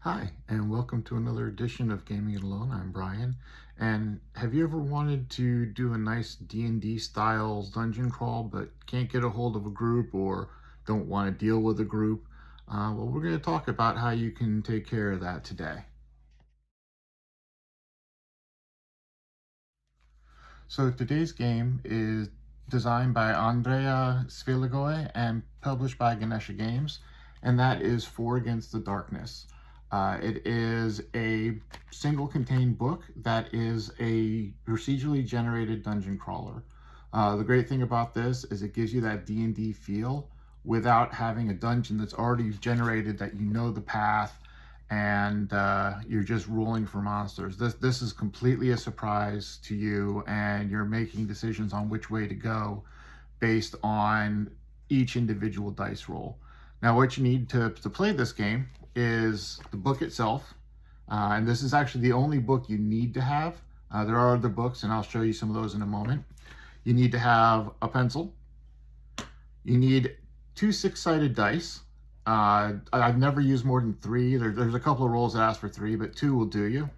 Hi, and welcome to another edition of Gaming It Alone. I'm Brian. And have you ever wanted to do a nice D&D style dungeon crawl but can't get a hold of a group or don't want to deal with a group? Well, we're going to talk about how you can take care of that today. So today's game is designed by Andrea Svilagoy and published by Ganesha Games, and that is Four Against the Darkness. It is a single contained book that is a procedurally generated dungeon crawler. The great thing about this is it gives you that D&D feel without having a dungeon that's already generated, that you know the path, and you're just rolling for monsters. This is completely a surprise to you, and you're making decisions on which way to go based on each individual dice roll. Now, what you need to play this game is the book itself, and this is actually the only book you need to have. There are other books, and I'll show you some of those in a moment. You need to have a pencil. You need two six-sided dice. I've never used more than three. There's a couple of rolls that ask for three, but two will do you.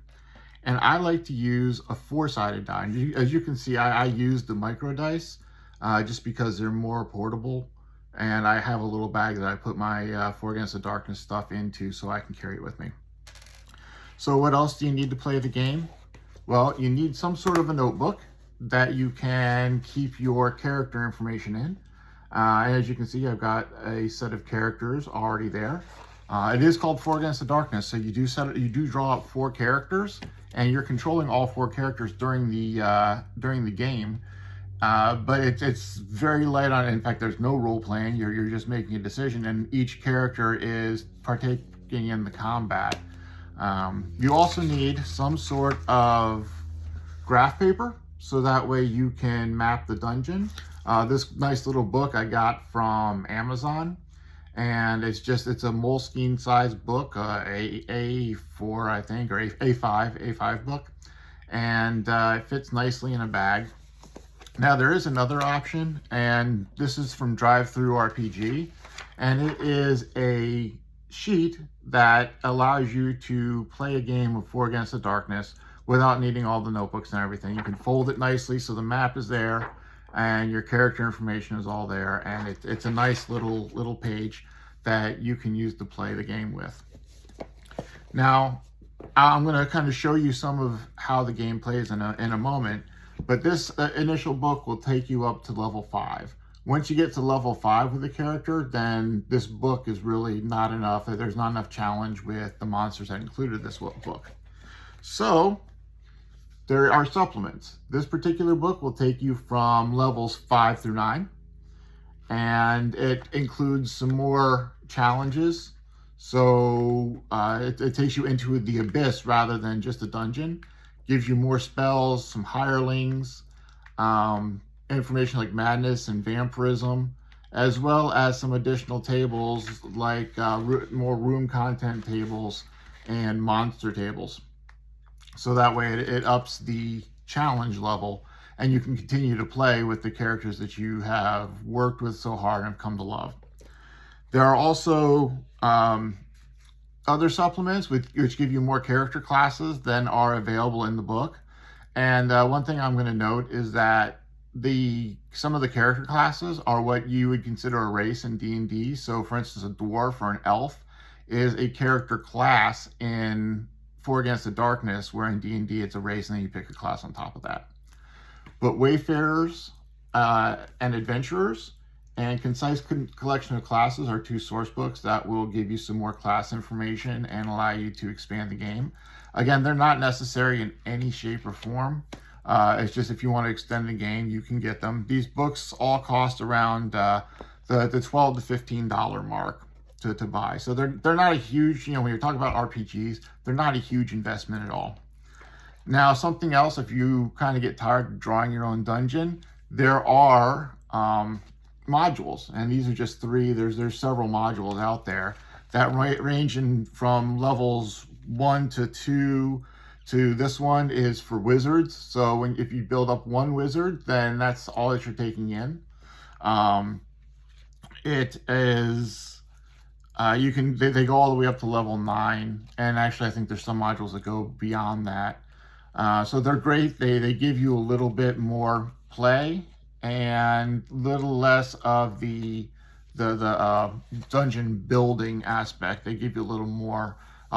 And I like to use a four-sided die. As you can see, I use the micro dice just because they're more portable. And I have a little bag that I put my Four Against the Darkness stuff into so I can carry it with me. So what else do you need to play the game? Well, you need some sort of a notebook that you can keep your character information in. And as you can see, I've got a set of characters already there. It is called Four Against the Darkness, so you do draw up four characters, and you're controlling all four characters during the game. But it's very light on. In fact, there's no role playing. You're just making a decision, and each character is partaking in the combat. You also need some sort of graph paper, so that way you can map the dungeon. This nice little book I got from Amazon, and it's a Moleskine size book, A4 I think, or A5 book, and it fits nicely in a bag. Now there is another option, and this is from DriveThruRPG, and it is a sheet that allows you to play a game of Four Against the Darkness without needing all the notebooks and everything. You can fold it nicely so the map is there and your character information is all there, and it's a nice little page that you can use to play the game with. Now, I'm going to kind of show you some of how the game plays in a moment, but this initial book will take you up to level 5. Once you get to level 5 with a character, then this book is really not enough. There's not enough challenge with the monsters that included this book. So there are supplements. This particular book will take you from levels 5 through 9, and it includes some more challenges. So it takes you into the abyss rather than just a dungeon. Gives you more spells, some hirelings, information like madness and vampirism, as well as some additional tables like more room content tables and monster tables. So that way it ups the challenge level, and you can continue to play with the characters that you have worked with so hard and have come to love. There are also other supplements which give you more character classes than are available in the book. And one thing I'm going to note is that some of the character classes are what you would consider a race in D&D. So for instance, a dwarf or an elf is a character class in Four Against the Darkness, where in D&D it's a race and then you pick a class on top of that. But wayfarers and adventurers and Concise Collection of Classes are two source books that will give you some more class information and allow you to expand the game. Again, they're not necessary in any shape or form. It's just if you want to extend the game, you can get them. These books all cost around the $12 to $15 mark to buy. So they're not a huge, when you're talking about RPGs, they're not a huge investment at all. Now, something else, if you kind of get tired of drawing your own dungeon, there are modules, and these are just 3. There's several modules out there that range from levels 1 to 2 to this one is for wizards. So if you build up one wizard, then that's all that you're taking in. It is they go all the way up to level 9, and actually I think there's some modules that go beyond that. So they're great. They give you a little bit more play and a little less of the dungeon building aspect. They give you a little more.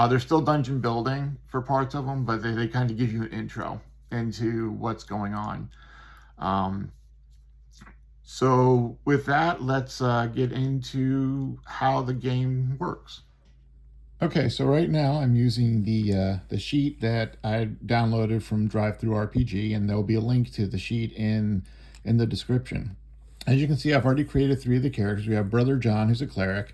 There's still dungeon building for parts of them, but they kind of give you an intro into what's going on. So with that, let's get into how the game works. Okay, so right now I'm using the sheet that I downloaded from DriveThruRPG, and there'll be a link to the sheet in the description. As you can see, I've already created 3 of the characters. We have Brother John, who's a cleric,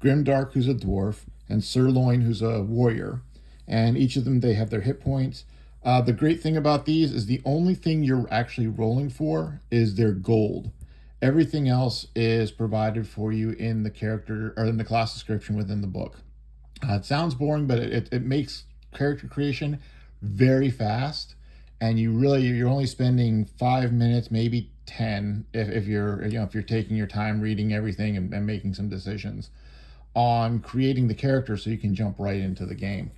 Grimdark, who's a dwarf, and Sirloin, who's a warrior. And each of them, they have their hit points. The great thing about these is the only thing you're actually rolling for is their gold. Everything else is provided for you in the character or in the class description within the book. It sounds boring, but it makes character creation very fast, and you're only spending 5 minutes, maybe 10, if you're taking your time reading everything and making some decisions on creating the character, so you can jump right into the game.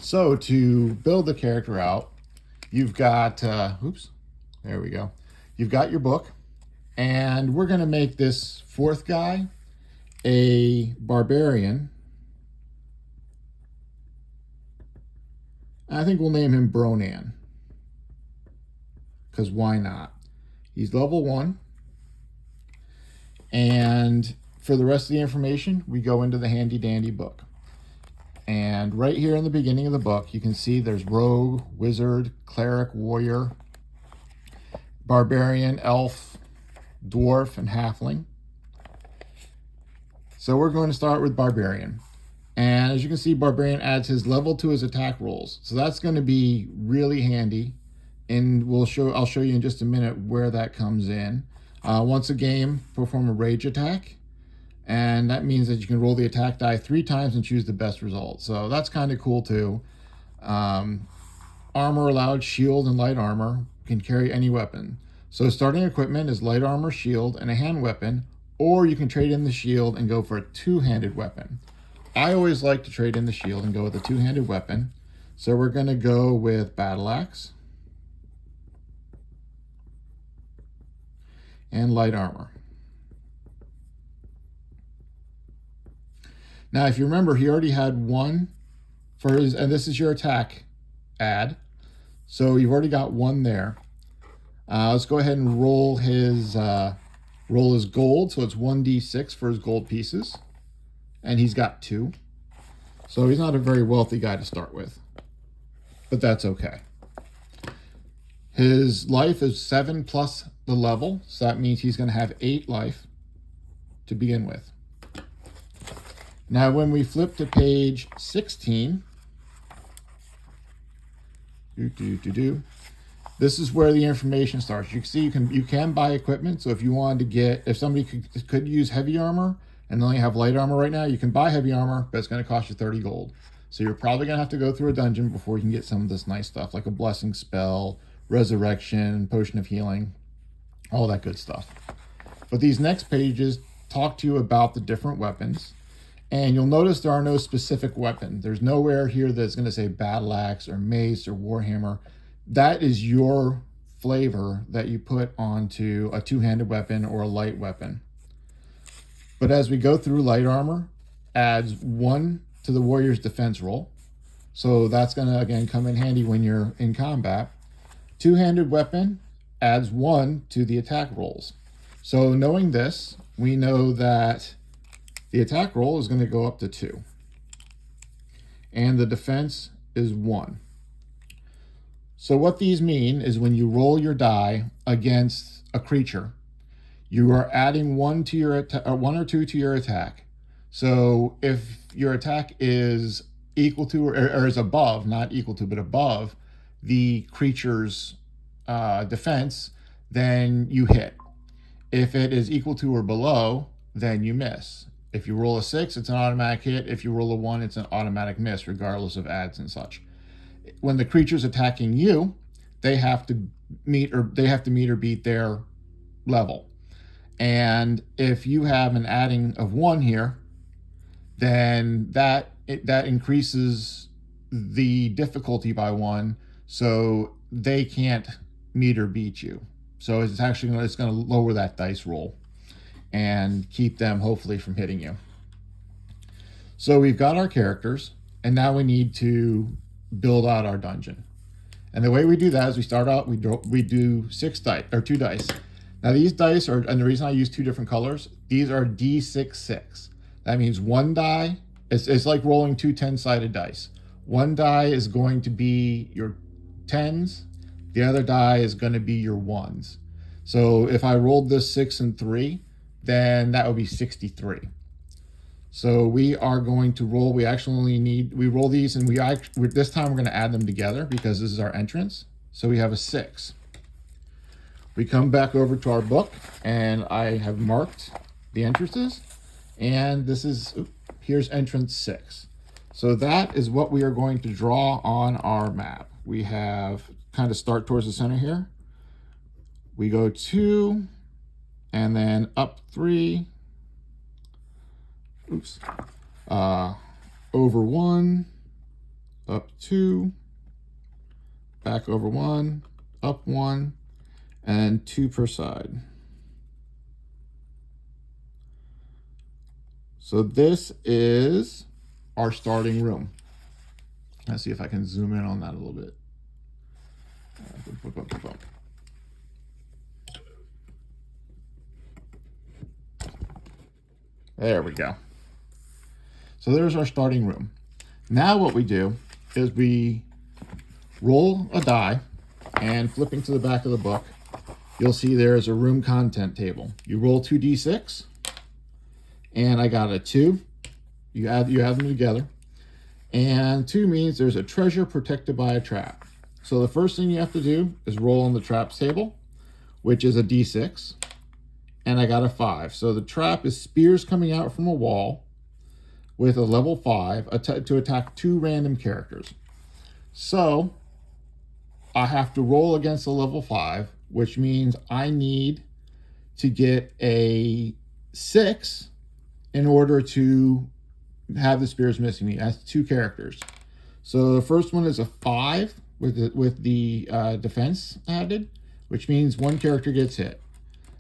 So to build the character out, you've got there we go. You've got your book, and we're going to make this 4th guy a barbarian. I think we'll name him Bronan, because why not? He's level 1. And for the rest of the information, we go into the handy dandy book. And right here in the beginning of the book, you can see there's rogue, wizard, cleric, warrior, barbarian, elf, dwarf, and halfling. So we're going to start with barbarian. And as you can see, barbarian adds his level to his attack rolls. So that's going to be really handy. And I'll show you in just a minute where that comes in. Once a game, perform a rage attack. And that means that you can roll the attack die 3 times and choose the best result. So that's kind of cool too. Armor allowed, shield and light armor. Can carry any weapon. So starting equipment is light armor, shield, and a hand weapon. Or you can trade in the shield and go for a 2-handed weapon. I always like to trade in the shield and go with a 2-handed weapon. So we're going to go with battle axe and light armor. Now, if you remember, he already had 1 for his, and this is your attack add. So you've already got 1 there. Let's go ahead and roll his gold. So it's 1d6 for his gold pieces. And he's got 2. So he's not a very wealthy guy to start with, but that's okay. His life is 7 plus the level, so that means he's going to have 8 life to begin with. Now, when we flip to page 16, this is where the information starts. You can see you can buy equipment. So if you wanted to if somebody could use heavy armor and only have light armor right now, you can buy heavy armor, but it's going to cost you 30 gold. So you're probably going to have to go through a dungeon before you can get some of this nice stuff, like a blessing spell, resurrection, potion of healing, all that good stuff. But these next pages talk to you about the different weapons. And you'll notice there are no specific weapon. There's nowhere here that's going to say battle axe or mace or warhammer. That is your flavor that you put onto a 2-handed weapon or a light weapon. But as we go through, light armor adds 1 to the warrior's defense roll. So that's going to, again, come in handy when you're in combat. 2-handed weapon adds 1 to the attack rolls. So knowing this, we know that the attack roll is going to go up to 2. And the defense is 1. So what these mean is when you roll your die against a creature, you are adding 1 to your 1 or 2 to your attack. So if your attack is equal to or is above, not equal to, but above the creature's defense, then you hit. If it is equal to or below, then you miss. If you roll a 6, it's an automatic hit. If you roll a 1, it's an automatic miss, regardless of adds and such. When the creature's attacking you, they have to meet or beat their level. And if you have an adding of 1 here, then that increases the difficulty by 1, so they can't meet or beat you. So it's actually going to lower that dice roll and keep them hopefully from hitting you. So we've got our characters, and now we need to build out our dungeon. And the way we do that is we start out, we do 6 dice, or 2 dice. Now these dice are, and the reason I use 2 different colors, these are D6. That means 1 die, it's like rolling 2 10-sided dice. 1 die is going to be your 10s, the other die is going to be your 1s. So if I rolled this 6 and 3, then that would be 63. So we are going to roll, we roll these, and this time we're going to add them together because this is our entrance. So we have a 6. We come back over to our book, and I have marked the entrances, and here's entrance 6. So that is what we are going to draw on our map. We have kind of start towards the center here. We go 2, and then up 3, over 1, up 2, back over 1, up 1, and 2 per side. So this is our starting room. Let's see if I can zoom in on that a little bit. There we go. So there's our starting room. Now what we do is we roll a die, and flipping to the back of the book, you'll see there's a room content table. You roll 2 D6, and I got a 2. You add them together. And 2 means there's a treasure protected by a trap. So the first thing you have to do is roll on the traps table, which is a D6, and I got a 5. So the trap is spears coming out from a wall with a level 5 to attack 2 random characters. So I have to roll against a level 5, which means I need to get a 6 in order to have the spears missing me. That's 2 characters. So the first one is a 5 with the defense added, which means 1 character gets hit.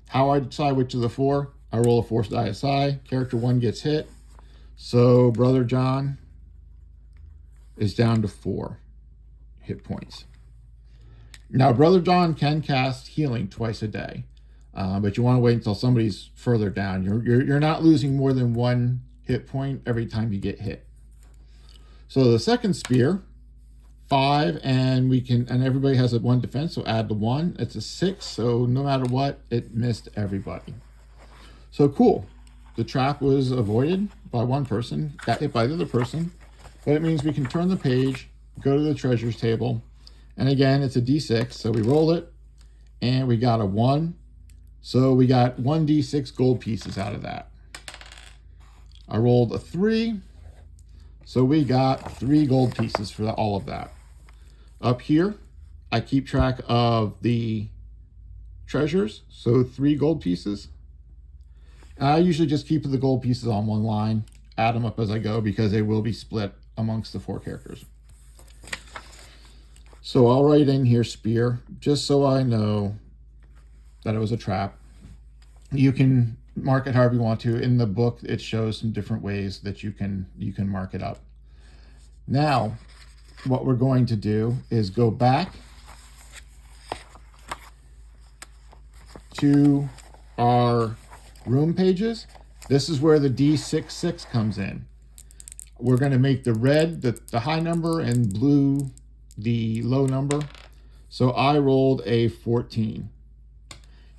How I decide which of the 4? I roll a force die aside. Character 1 gets hit. So Brother John is down to 4 hit points. Now Brother John can cast healing twice a day, but you want to wait until somebody's further down. You're not losing more than 1 hit point every time you get hit. So the second spear, 5, and everybody has a 1 defense, so add the 1. It's a 6, so no matter what, it missed everybody. So cool. The trap was avoided by 1 person, got hit by the other person, but it means we can turn the page, go to the treasures table, and again, it's a D6, so we rolled it, and we got a 1. So we got 1 D6 gold pieces out of that. I rolled a 3, so we got 3 gold pieces for all of that. Up here, I keep track of the treasures, so 3 gold pieces. And I usually just keep the gold pieces on one line, add them up as I go, because they will be split amongst the 4 characters. So I'll write in here spear, just so I know that it was a trap. You can mark it however you want to. In the book, it shows some different ways that you can mark it up. Now, what we're going to do is go back to our room pages. This is where the D66 comes in. We're going to make the red the high number and blue the low number. So I rolled a 14.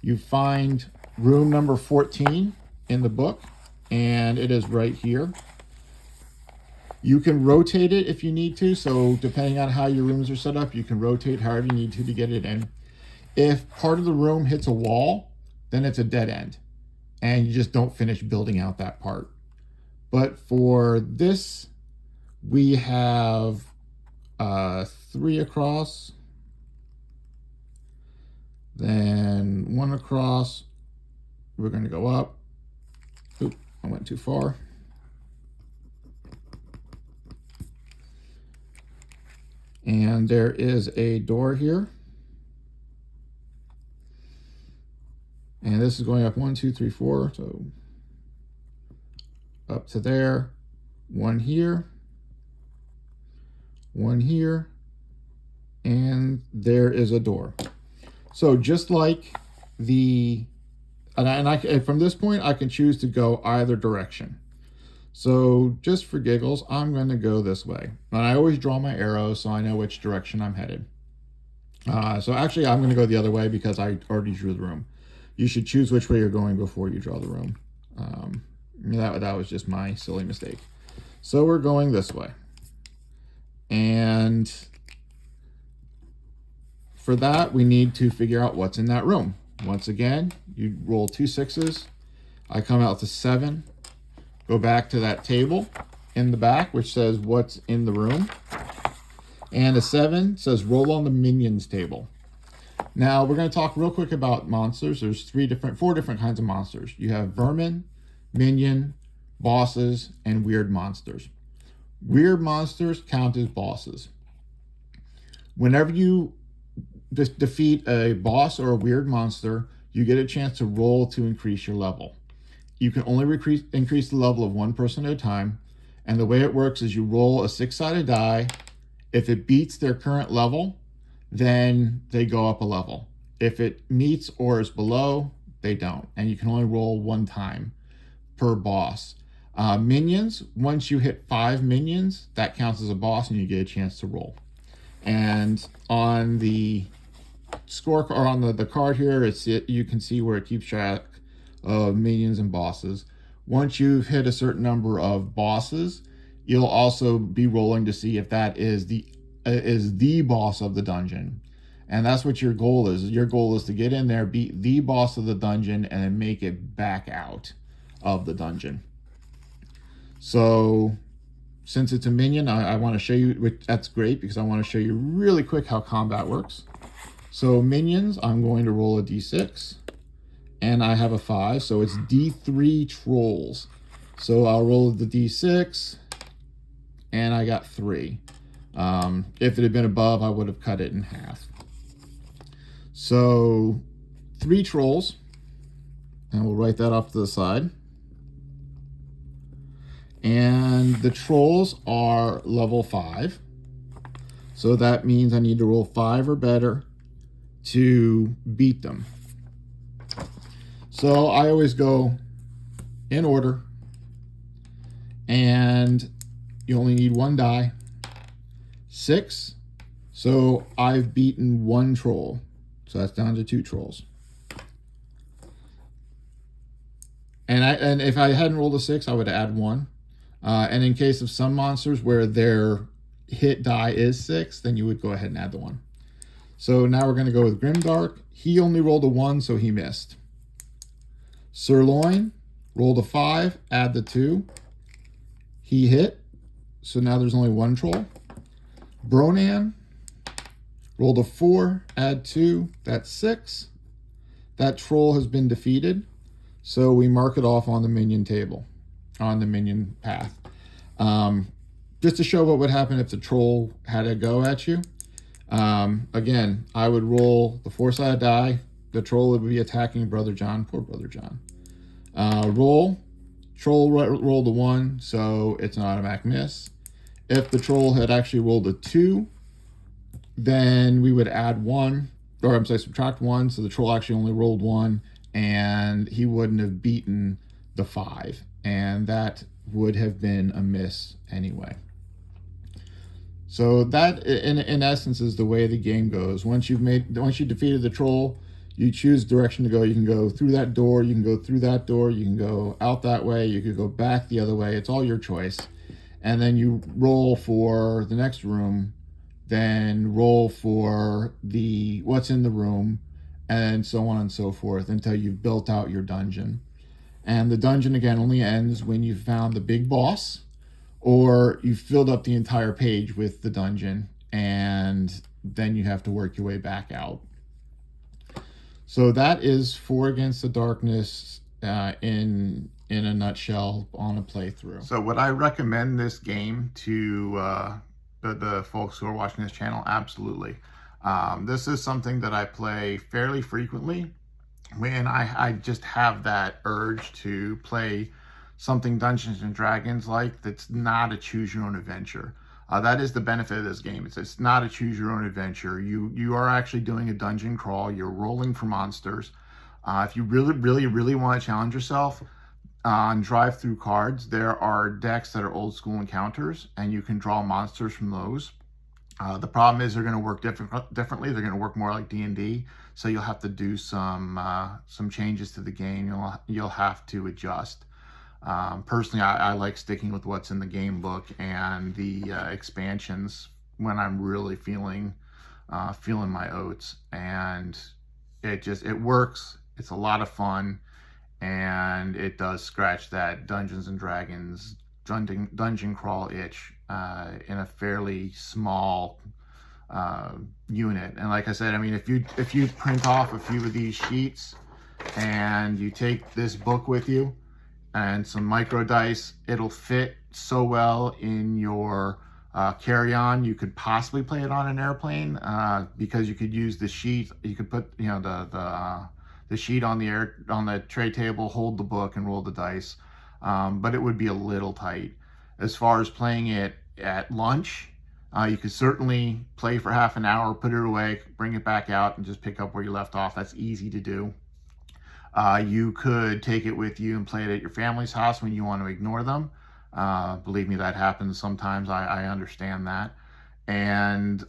You find room number 14 in the book, and it is right here. You can rotate it if you need to. So depending on how your rooms are set up, you can rotate however you need to get it in. If part of the room hits a wall, then it's a dead end, and you just don't finish building out that part. But for this, we have 3 across, then 1 across. We're going to go up. Oop, I went too far. And there is a door here. And this is going up 1, 2, 3, 4. So up to there. One here. One here. And there is a door. So just like the, and from this point, I can choose to go either direction. So just for giggles, I'm going to go this way. And I always draw my arrows so I know which direction I'm headed. So actually, I'm going to go the other way because I already drew the room. You should choose which way you're going before you draw the room. That was just my silly mistake. So we're going this way. And for that, we need to figure out what's in that room. Once again, you roll 2 6s. I come out to 7. Go back to that table in the back, which says what's in the room. And a 7 says roll on the minions table. Now we're going to talk real quick about monsters. There's 4 different kinds of monsters. You have vermin, minion, bosses, and weird monsters. Weird monsters count as bosses. Whenever you defeat a boss or a weird monster, you get a chance to roll to increase your level. You can only increase the level of one person at a time, and the way it works is you roll a 6-sided die. If it beats their current level, then they go up a level. If it meets or is below, they don't, and you can only roll 1 time per boss. Minions, once you hit 5 minions, that counts as a boss and you get a chance to roll. And on the score, or on the card here, you can see where it keeps track of minions and bosses. Once you've hit a certain number of bosses, you'll also be rolling to see if that is the boss of the dungeon. And that's what your goal is. Your goal is to get in there, beat the boss of the dungeon, and then make it back out of the dungeon. So since it's a minion, I want to show you, that's great because I want to show you really quick how combat works. So minions, I'm going to roll a d6, and I have a 5, so it's d3 trolls. So I'll roll the d6, and I got 3. If it had been above, I would have cut it in half. So 3 trolls, and we'll write that off to the side. And the trolls are level 5. So that means I need to roll 5 or better to beat them. So I always go in order, and you only need 1 die. 6. So I've beaten 1 troll. So that's down to 2 trolls. And if I hadn't rolled a 6, I would add 1. And in case of some monsters where their hit die is 6, then you would go ahead and add the 1. So now we're going to go with Grimdark. He only rolled a 1, so he missed. Sirloin rolled a 5, add the 2. He hit, so now there's only 1 troll. Bronan rolled a 4, add 2, that's 6. That troll has been defeated, so we mark it off on the minion table, on the minion path. Just to show what would happen if the troll had a go at you. Again, I would roll the 4-sided die. The troll would be attacking Brother John. Poor Brother John. Troll rolled a 1, so it's an automatic miss. If the troll had actually rolled a 2, then we would add 1, or I'm sorry, subtract 1, so the troll actually only rolled 1, and he wouldn't have beaten the 5, and that would have been a miss anyway. So that, in essence, is the way the game goes. Once you've defeated the troll, you choose direction to go. You can go through that door, you can go through that door, you can go out that way, you could go back the other way. It's all your choice. And then you roll for the next room, then roll for what's in the room, and so on and so forth until you've built out your dungeon. And the dungeon, again, only ends when you've found the big boss, or you've filled up the entire page with the dungeon, and then you have to work your way back out. So that is 4 Against the Darkness in a nutshell on a playthrough. So would I recommend this game to the folks who are watching this channel, absolutely. This is something that I play fairly frequently when I just have that urge to play something Dungeons and Dragons like that's not a choose your own adventure. That is the benefit of this game. It's not a choose your own adventure. You are actually doing a dungeon crawl. You're rolling for monsters. If you really want to challenge yourself on drive through cards, there are decks that are old school encounters, and you can draw monsters from those. The problem is they're going to work differently. They're going to work more like D&D, so you'll have to do some changes to the game. You'll have to adjust. Personally, I like sticking with what's in the game book and the expansions when I'm really feeling my oats, and it works. It's a lot of fun, and it does scratch that Dungeons and Dragons dungeon crawl itch in a fairly small unit. And like I said, I mean, if you print off a few of these sheets and you take this book with you and some micro dice, it'll fit so well in your carry-on. You could possibly play it on an airplane because you could use the sheet. You could put the sheet on the tray table, hold the book, and roll the dice. But it would be a little tight. As far as playing it at lunch, you could certainly play for half an hour, put it away, bring it back out, and just pick up where you left off. That's easy to do. You could take it with you and play it at your family's house when you want to ignore them. Believe me, that happens sometimes. I understand that.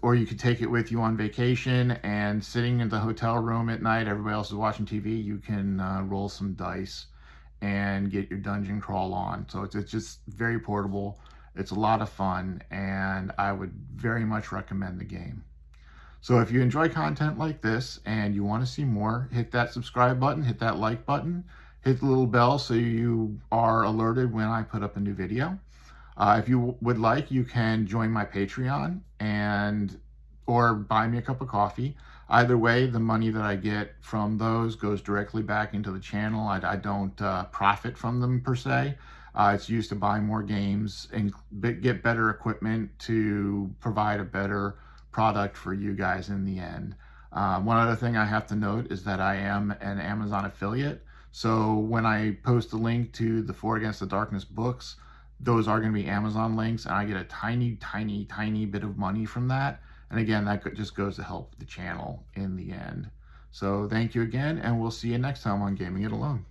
Or you could take it with you on vacation, and sitting in the hotel room at night, everybody else is watching TV, you can roll some dice and get your dungeon crawl on. So it's just very portable. It's a lot of fun, and I would very much recommend the game. So if you enjoy content like this and you want to see more, hit that subscribe button, hit that like button, hit the little bell so you are alerted when I put up a new video. If you would like, you can join my Patreon or buy me a cup of coffee. Either way, the money that I get from those goes directly back into the channel. I don't profit from them per se. It's used to buy more games and get better equipment to provide a better product for you guys in the end. One other thing I have to note is that I am an Amazon affiliate. So when I post a link to the For Against the Darkness books, those are going to be Amazon links, and I get a tiny bit of money from that. And again, that just goes to help the channel in the end. So thank you again, and we'll see you next time on Gaming It Alone.